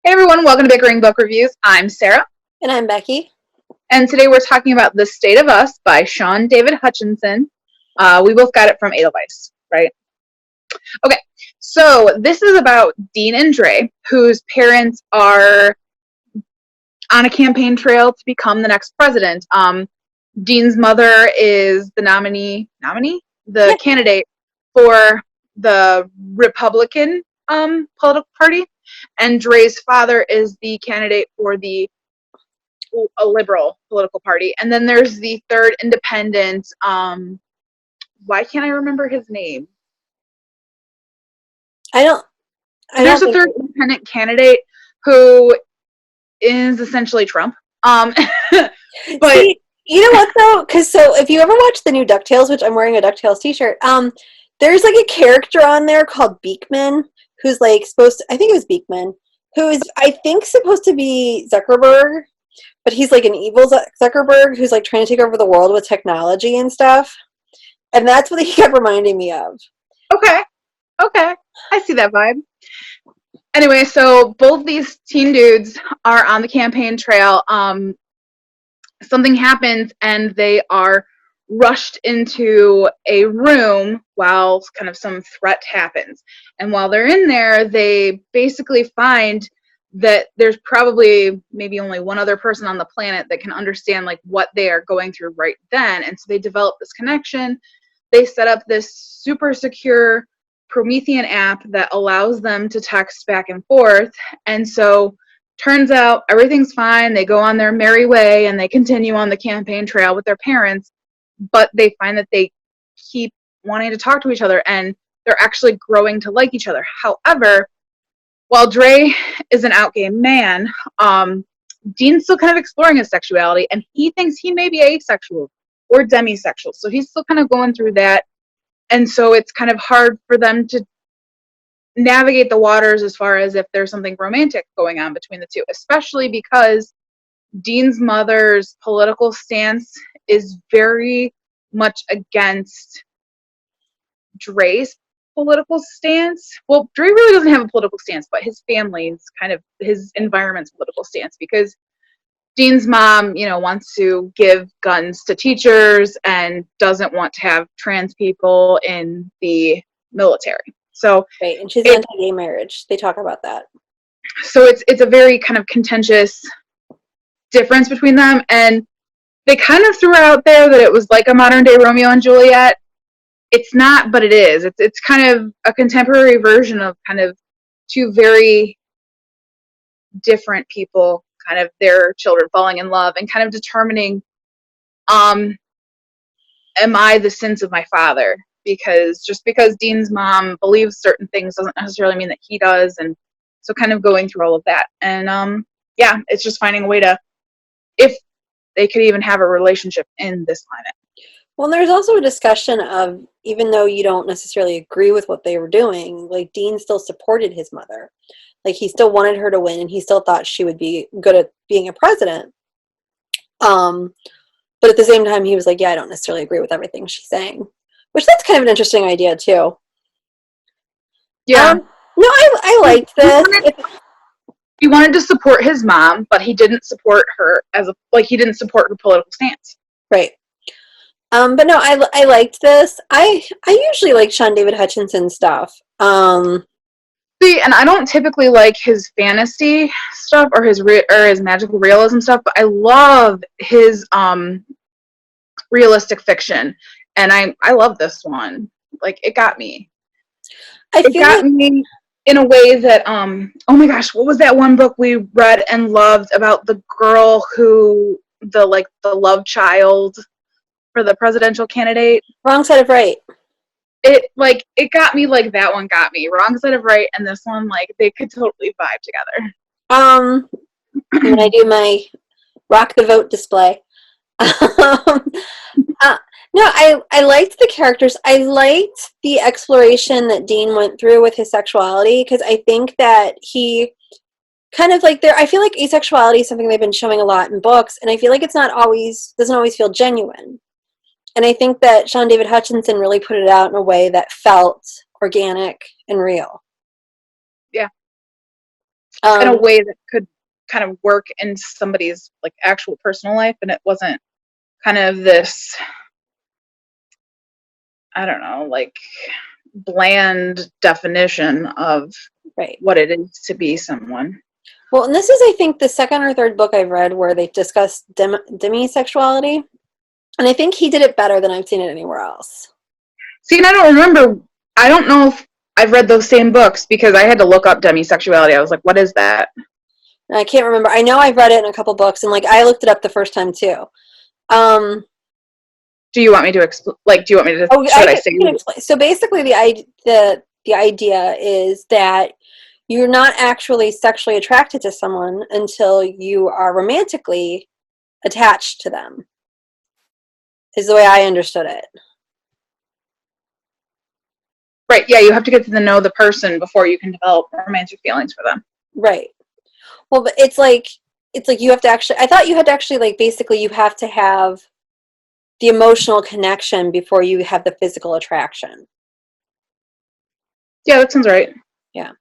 Hey everyone, welcome to Bickering Book Reviews. I'm Sarah, And I'm Becky. and today we're talking about The State of Us by Shaun David Hutchinson. We both got it from Edelweiss, right? Okay, so this is about Dean and Dre, whose parents are on a campaign trail to become the next president. Dean's mother is the Yep. candidate for the Republican political party, and Dre's father is the candidate for a liberal political party. And then there's the third independent. Why can't I remember his name? I don't There's a think third independent candidate who is essentially Trump. But see, you know what though? Because if you ever watch the new DuckTales, which I'm wearing a DuckTales t-shirt, there's like a character on there called Beekman, who's like I think it was Beekman, who is I think supposed to be Zuckerberg, but he's like an evil Zuckerberg who's like trying to take over the world with technology and stuff. And that's what he kept reminding me of. okay, I see that vibe. Anyway, so both these teen dudes are on the campaign trail. Something happens and they are rushed into a room while kind of some threat happens. And while they're in there, they basically find that there's probably maybe only one other person on the planet that can understand like what they are going through right then. And so they develop this connection. They set up this super secure Promethean app that allows them to text back and forth. And so turns out everything's fine. They go on their merry way and they continue on the campaign trail with their parents, but they find that they keep wanting to talk to each other and they're actually growing to like each other. However, while Dre is an out gay man, Dean's still kind of exploring his sexuality and he thinks he may be asexual or demisexual. So he's still kind of going through that. And so it's kind of hard for them to navigate the waters as far as if there's something romantic going on between the two, especially because Dean's mother's political stance is very much against Dre's political stance. Well, Dre really doesn't have a political stance, but his family's kind of his environment's political stance because Dean's mom, wants to give guns to teachers and doesn't want to have trans people in the military. So right, and she's anti-gay marriage. They talk about that. So it's a very kind of contentious difference between them, and they kind of threw out there that it was like a modern day Romeo and Juliet. It's not, but it is. It's kind of a contemporary version of kind of two very different people, kind of their children falling in love and kind of determining, am I the sins of my father? Because just because Dean's mom believes certain things doesn't necessarily mean that he does, and so kind of going through all of that. And yeah, it's just finding a way to, if they could even have a relationship in this climate. Well, there's also a discussion of, even though you don't necessarily agree with what they were doing, like Dean still supported his mother. Like he still wanted her to win and he still thought she would be good at being a president. But at the same time, he was like, yeah, I don't necessarily agree with everything she's saying. Which that's kind of an interesting idea too. Yeah. No, I liked this. He wanted to support his mom, but he didn't support her he didn't support her political stance. Right. But no, I liked this. I usually like Shaun David Hutchinson stuff. See, and I don't typically like his fantasy stuff or his magical realism stuff, but I love his realistic fiction, and I love this one. Like, it got me. It got me in a way that oh my gosh, what was that one book we read and loved about the girl who the love child for the presidential candidate? Wrong Side of Right. It got me like that one got me. Wrong Side of Right and this one, like, they could totally vibe together. When I do my rock the vote display. No, I liked the characters. I liked the exploration that Dean went through with his sexuality, because I think that he kind of like I feel like asexuality is something they've been showing a lot in books, and I feel like doesn't always feel genuine. And I think that Shaun David Hutchinson really put it out in a way that felt organic and real. Yeah. in a way that could kind of work in somebody's like actual personal life, and it wasn't kind of this, I don't know, like bland definition of Right. what it is to be someone. Well, and this is, I think, the second or third book I've read where they discuss demisexuality, and I think he did it better than I've seen it anywhere else. See, and I don't remember. I don't know if I've read those same books because I had to look up demisexuality. I was like, what is that? And I can't remember. I know I've read it in a couple books, and like I looked it up the first time too. Do you want me to explain? Like, do you want me to? Oh, should I say? So basically, the idea is that you're not actually sexually attracted to someone until you are romantically attached to them. Is the way I understood it. Right. Yeah, you have to get to know the person before you can develop romantic feelings for them. Right. Well, but it's like you have to actually. I thought you had to actually like basically you have to have the emotional connection before you have the physical attraction. Yeah, that sounds right. Yeah.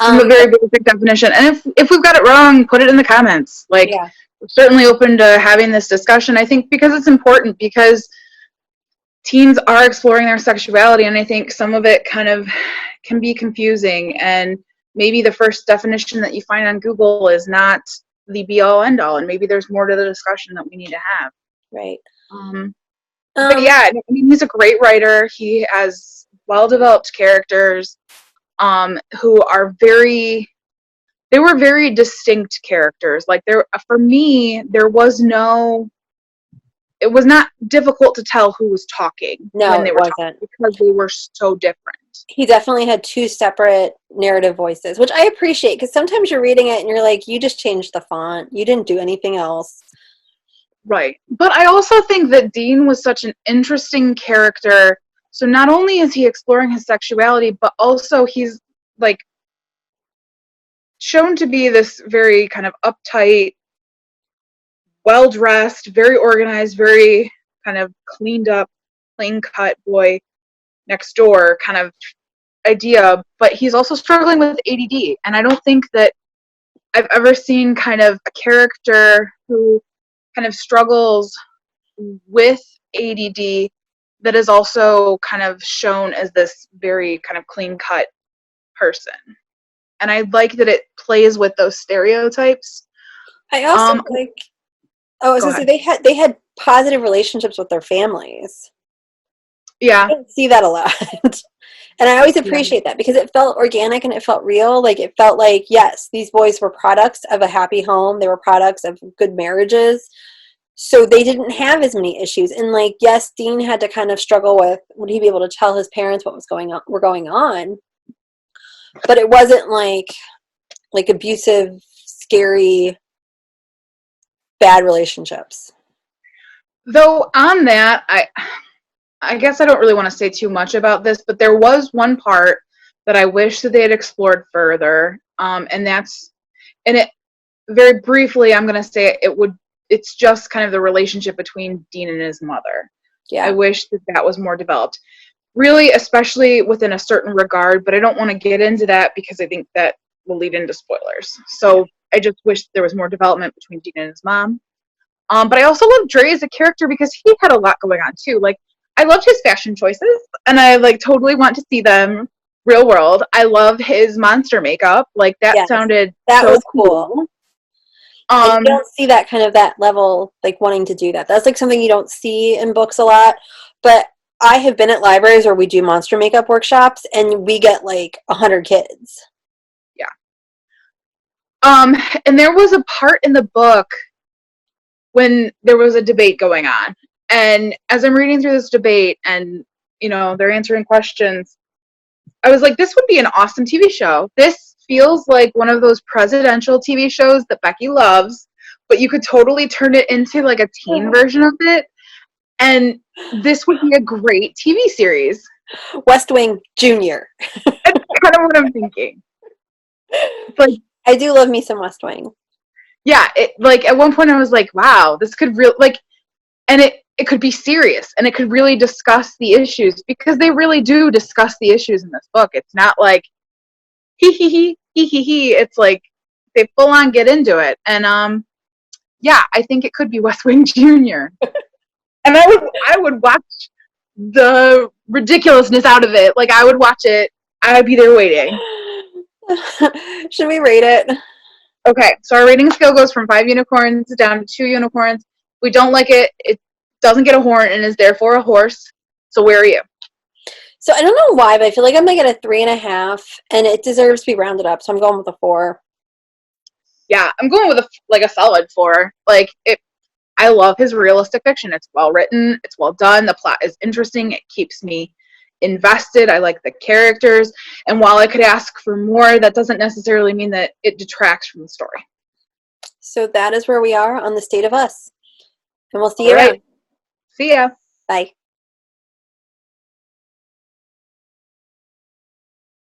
A very basic definition. And if we've got it wrong, put it in the comments. Like, yeah. We're certainly open to having this discussion. I think because it's important, because teens are exploring their sexuality, and I think some of it kind of can be confusing, and maybe the first definition that you find on Google is not the be-all end-all, and maybe there's more to the discussion that we need to have. Right. But yeah, I mean, he's a great writer. He has well-developed characters who are very distinct characters. Like, for me, it was not difficult to tell who was talking when they were talking, because they were so different. He definitely had two separate narrative voices, which I appreciate, because sometimes you're reading it and you're like, you just changed the font. You didn't do anything else. Right. But I also think that Dean was such an interesting character. So not only is he exploring his sexuality, but also he's like shown to be this very kind of uptight, well-dressed, very organized, very kind of cleaned up, clean-cut boy next door kind of idea, but he's also struggling with ADD. And I don't think that I've ever seen kind of a character who kind of struggles with ADD that is also kind of shown as this very kind of clean-cut person. And I like that it plays with those stereotypes. I also like. Oh, I was gonna say they had positive relationships with their families. Yeah, I didn't see that a lot, and I always appreciate that, because it felt organic and it felt real. Like, it felt like, yes, these boys were products of a happy home. They were products of good marriages, so they didn't have as many issues. And like, yes, Dean had to kind of struggle with, would he be able to tell his parents what was going on? But it wasn't like abusive, scary, bad relationships. Though on that, I guess I don't really want to say too much about this, but there was one part that I wish that they had explored further, and it very briefly, I'm going to say it's just kind of the relationship between Dean and his mother. Yeah, I wish that was more developed. Really, especially within a certain regard, but I don't want to get into that because I think that will lead into spoilers. So I just wish there was more development between Dean and his mom. But I also love Dre as a character because he had a lot going on too. Like, I loved his fashion choices, and I like totally want to see them real world. I love his monster makeup. Like, that sounded so was cool. You don't see that kind of that level, like wanting to do that. That's like something you don't see in books a lot. But I have been at libraries where we do monster makeup workshops, and we get like 100 kids. Yeah. And there was a part in the book when there was a debate going on. And as I'm reading through this debate and, they're answering questions, I was like, this would be an awesome TV show. This feels like one of those presidential TV shows that Becky loves, but you could totally turn it into like a teen version of it. And this would be a great TV series. West Wing Junior. That's kind of what I'm thinking. But I do love me some West Wing. Yeah, at one point I was like, wow, this could and it could be serious, and it could really discuss the issues, because they really do discuss the issues in this book. It's not like hee hee hee hee hee hee. It's like they full on get into it. And yeah, I think it could be West Wing Jr. And I would watch the ridiculousness out of it. Like, I would watch it. I would be there waiting. Should we rate it? Okay, so our rating scale goes from 5 unicorns down to 2 unicorns. If we don't like it, it doesn't get a horn and is therefore a horse. So where are you? So I don't know why, but I feel like I'm going to get a 3.5, and it deserves to be rounded up, so I'm going with a 4. Yeah, I'm going with a solid 4. Like, I love his realistic fiction. It's well written, it's well done, the plot is interesting, it keeps me invested. I like the characters, and while I could ask for more, that doesn't necessarily mean that it detracts from the story. So that is where we are on The State of Us. And we'll see you All right. around. See ya. Bye.